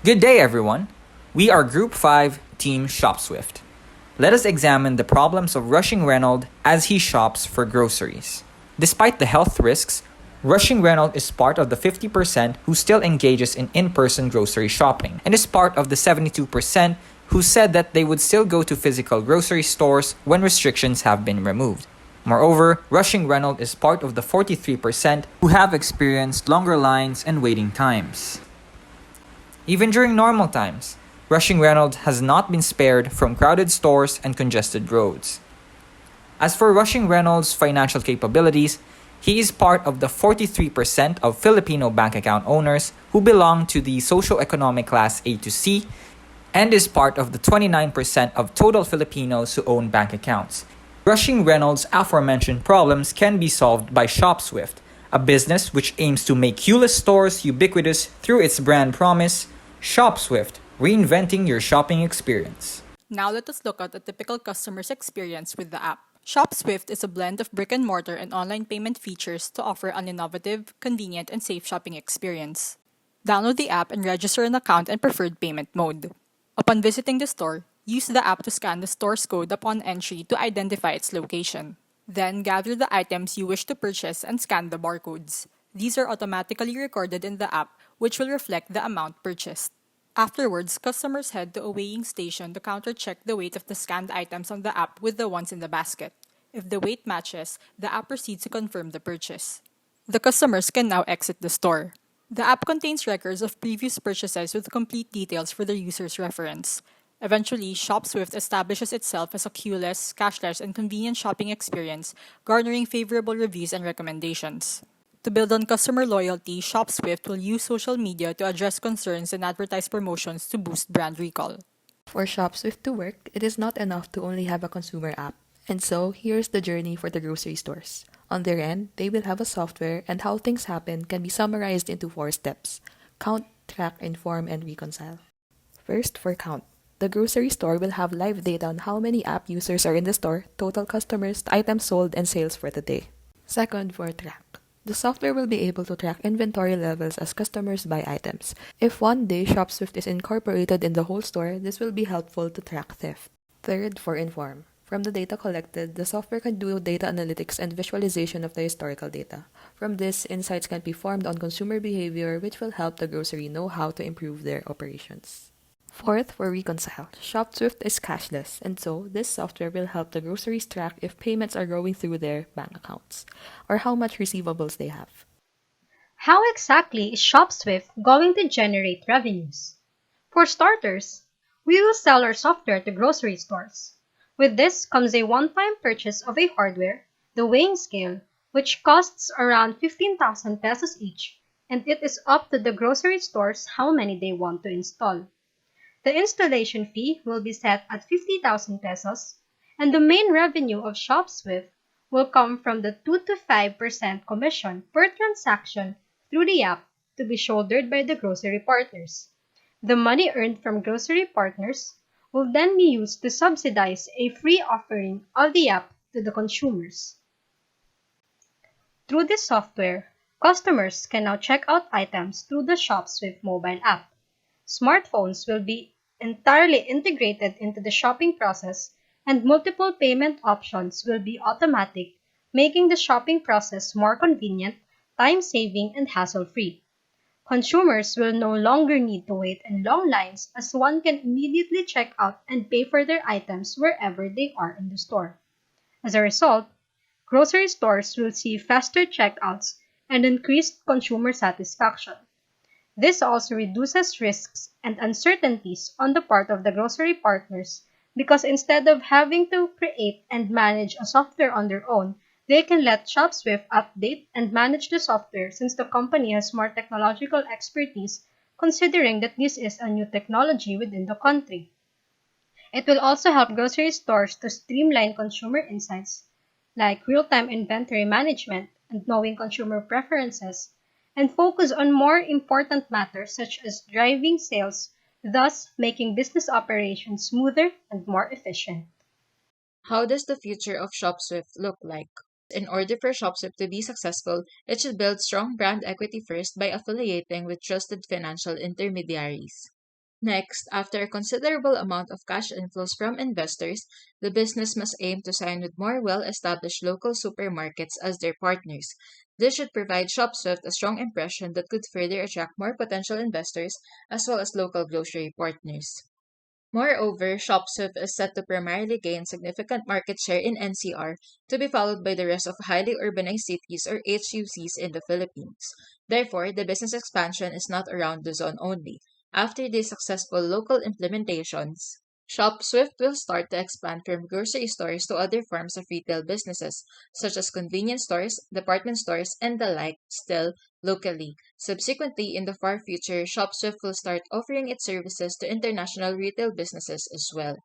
Good day, everyone. We are Group 5 Team Shopswift. Let us examine the problems of rushing Reynold as he shops for groceries. Despite the health risks, rushing Reynold is part of the 50% who still engages in person grocery shopping and is part of the 72% who said that they would still go to physical grocery stores when restrictions have been removed. Moreover, rushing Reynold is part of the 43% who have experienced longer lines and waiting times. Even during normal times, rushing Reynolds has not been spared from crowded stores and congested roads. As for rushing Reynolds' financial capabilities, he is part of the 43% of Filipino bank account owners who belong to the socioeconomic class A to C and is part of the 29% of total Filipinos who own bank accounts. Rushing Reynolds' aforementioned problems can be solved by Shopswift, a business which aims to make queueless stores ubiquitous through its brand promise, Shopswift, reinventing your shopping experience. Now let us look at a typical customer's experience with the app. Shopswift is a blend of brick-and-mortar and online payment features to offer an innovative, convenient, and safe shopping experience. Download the app and register an account and preferred payment mode. Upon visiting the store, use the app to scan the store's code upon entry to identify its location. Then gather the items you wish to purchase and scan the barcodes. These are automatically recorded in the app, which will reflect the amount purchased. Afterwards, customers head to a weighing station to counter-check the weight of the scanned items on the app with the ones in the basket. If the weight matches, the app proceeds to confirm the purchase. The customers can now exit the store. The app contains records of previous purchases with complete details for the user's reference. Eventually, ShopSwift establishes itself as a queueless, cashless, and convenient shopping experience, garnering favorable reviews and recommendations. To build on customer loyalty, ShopSwift will use social media to address concerns and advertise promotions to boost brand recall. For Shopswift to work, it is not enough to only have a consumer app. And so, here's the journey for the grocery stores. On their end, they will have a software, and how things happen can be summarized into 4 steps: count, track, inform, and reconcile. First, for count. The grocery store will have live data on how many app users are in the store, total customers, items sold, and sales for the day. Second, for track. The software will be able to track inventory levels as customers buy items. If one day ShopSwift is incorporated in the whole store, this will be helpful to track theft. Third, for inform. From the data collected, the software can do data analytics and visualization of the historical data. From this, insights can be formed on consumer behavior, which will help the grocery know how to improve their operations. Fourth, for reconcile. ShopSwift is cashless, and so this software will help the groceries track if payments are going through their bank accounts or how much receivables they have. How exactly is ShopSwift going to generate revenues? For starters, we will sell our software to grocery stores. With this comes a one-time purchase of a hardware, the weighing scale, which costs around 15,000 pesos each, and it is up to the grocery stores how many they want to install. The installation fee will be set at 50,000 pesos, and the main revenue of ShopSwift will come from the 2 to 5% commission per transaction through the app to be shouldered by the grocery partners. The money earned from grocery partners will then be used to subsidize a free offering of the app to the consumers. Through this software, customers can now check out items through the ShopSwift mobile app. Smartphones will be entirely integrated into the shopping process, and multiple payment options will be automatic, making the shopping process more convenient, time-saving, and hassle-free. Consumers will no longer need to wait in long lines as one can immediately check out and pay for their items wherever they are in the store. As a result, grocery stores will see faster checkouts and increased consumer satisfaction. This also reduces risks and uncertainties on the part of the grocery partners because instead of having to create and manage a software on their own, they can let ShopSwift update and manage the software since the company has more technological expertise considering that this is a new technology within the country. It will also help grocery stores to streamline consumer insights like real-time inventory management and knowing consumer preferences and focus on more important matters such as driving sales, thus making business operations smoother and more efficient. How does the future of ShopSwift look like? In order for ShopSwift to be successful, it should build strong brand equity first by affiliating with trusted financial intermediaries. Next, after a considerable amount of cash inflows from investors, the business must aim to sign with more well established local supermarkets as their partners. This should provide ShopSwift a strong impression that could further attract more potential investors as well as local grocery partners. Moreover, ShopSwift is set to primarily gain significant market share in NCR, to be followed by the rest of highly urbanized cities or HUCs in the Philippines. Therefore, the business expansion is not around Luzon only. After these successful local implementations, ShopSwift will start to expand from grocery stores to other forms of retail businesses, such as convenience stores, department stores, and the like, still locally. Subsequently, in the far future, ShopSwift will start offering its services to international retail businesses as well.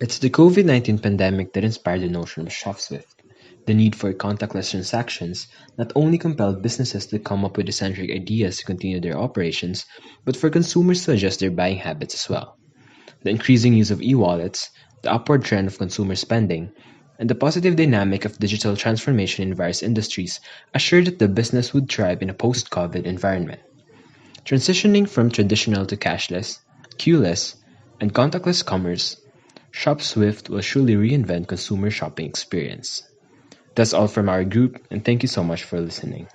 It's the COVID-19 pandemic that inspired the notion of Shopswift. The need for contactless transactions not only compelled businesses to come up with eccentric ideas to continue their operations, but for consumers to adjust their buying habits as well. The increasing use of e-wallets, the upward trend of consumer spending, and the positive dynamic of digital transformation in various industries assured that the business would thrive in a post-COVID environment. Transitioning from traditional to cashless, queueless, and contactless commerce, ShopSwift will surely reinvent consumer shopping experience. That's all from our group, and thank you so much for listening.